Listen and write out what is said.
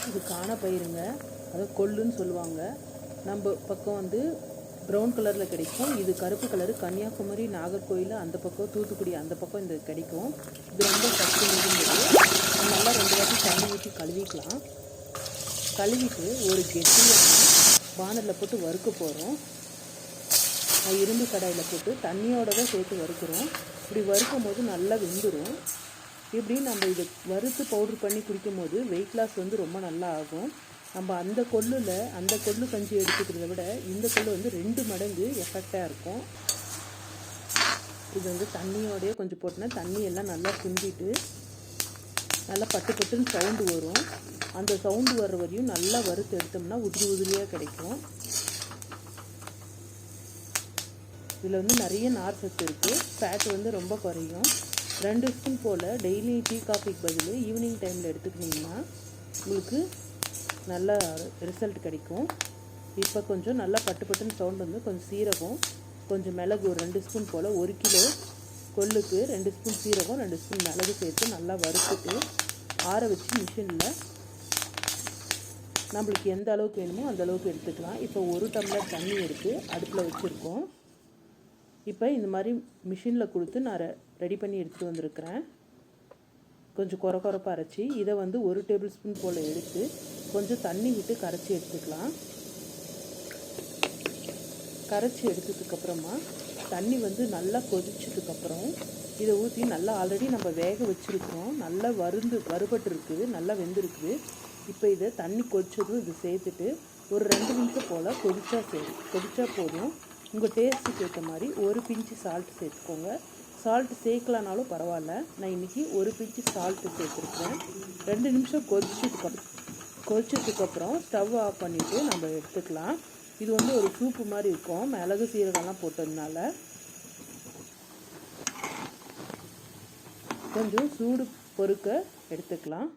இது காணப்பயிருங்க, அதை கொள்ளுன்னு சொல்லுவாங்க. நம்ம பக்கம் வந்து ப்ரௌன் கலரில் கிடைக்கும். இது கருப்பு கலரு கன்னியாகுமரி, நாகர்கோயில் அந்த பக்கம், தூத்துக்குடி அந்த பக்கம் இந்த கிடைக்கும். இது ரொம்ப சத்து மிகுந்தது. நல்லா 2 வாட்டி தண்ணி ஊற்றி கழுவிக்கலாம். கழுவிட்டு ஒரு கெட்டியாக வானலில் போட்டு வறுக்க போகிறோம். இரும்பு கடாயில் போட்டு தண்ணியோட தான் சேர்த்து வறுக்கிறோம். இப்படி வறுக்கும் போது நல்லா வெந்துடும். இப்படி நம்ம இதை வறுத்து பவுட்ரு பண்ணி குடிக்கும் போது வெயிட் லாஸ் வந்து ரொம்ப நல்லா ஆகும். நம்ம அந்த கொள்ளு கஞ்சி எடுத்துக்கிறத விட இந்த கொள்ளு வந்து 2 மடங்கு எஃபெக்டாக இருக்கும். இது வந்து தண்ணியோடையே கொஞ்சம் போட்டோன்னா தண்ணி எல்லாம் நல்லா சுண்டிட்டு நல்லா பட்டு பட்டுன்னு சவுண்டு வரும். அந்த சவுண்டு வர்ற வரையும் நல்லா வறுத்து எடுத்தோம்னா உதிரி உதிரியாக கிடைக்கும். இதில் வந்து நிறைய நார் சத்து இருக்குது. ஃபேட் வந்து ரொம்ப குறையும். 2 ஸ்பூன் போல் டெய்லி டீ காஃபிக்கு பதில் ஈவினிங் டைமில் எடுத்துக்கிட்டிங்கன்னா உங்களுக்கு நல்ல ரிசல்ட் கிடைக்கும். இப்போ கொஞ்சம் நல்லா பட்டு பட்டுன்னு சவுண்ட் வந்து கொஞ்சம் சீரகம், கொஞ்சம் மிளகு ஒரு 2 ஸ்பூன் போல், 1 கிலோ கொள்ளுக்கு 2 ஸ்பூன் சீரகம் 2 ஸ்பூன் மிளகு சேர்த்து நல்லா வறுத்துட்டு ஆற வச்சு மிஷினில் நம்மளுக்கு எந்த அளவுக்கு வேணுமோ அந்த அளவுக்கு எடுத்துக்கலாம். இப்போ 1 டம்ளர் தண்ணி எடுத்து அடுப்பில் வச்சுருக்கோம். இப்போ இந்த மாதிரி மிஷினில் கொடுத்து நான் ரெடி பண்ணி எடுத்துகிட்டு வந்திருக்கிறேன். கொஞ்சம் கொரப்பாக அரைச்சி இதை வந்து 1 டேபிள் ஸ்பூன் போல் எடுத்து கொஞ்சம் தண்ணி விட்டு கரைச்சி எடுத்துக்கலாம். கரைச்சி எடுத்ததுக்கப்புறமா தண்ணி வந்து நல்லா கொதிச்சதுக்கப்புறம் இதை ஊற்றி நல்லா ஆல்ரெடி நம்ம வேக வச்சுருக்கிறோம். நல்லா வறுபட்டுருக்குது, நல்லா வெந்திருக்குது. இப்போ இதை தண்ணி கொதிச்சதும் இது சேர்த்துட்டு ஒரு 2 நிமிஷம் போல் கொதிச்சா போதும். உங்கள் டேஸ்ட்டுக்கு ஏற்ற மாதிரி 1 பிஞ்சு சால்ட்டு சேர்த்துக்கோங்க. சால்ட்டு சேர்க்கலனாலும் பரவாயில்ல. நான் இன்றைக்கி 1 பிஞ்சு சால்ட்டு சேர்த்துருக்கேன். 2 நிமிஷம் கொதிச்சதுக்கப்புறம் ஸ்டவ் ஆஃப் பண்ணிவிட்டு நம்ம எடுத்துக்கலாம். இது வந்து ஒரு சூப்பு மாதிரி இருக்கும், மிளகு சீரகம்லாம் போட்டதுனால. கொஞ்சம் சூடு பொறுக்க எடுத்துக்கலாம்.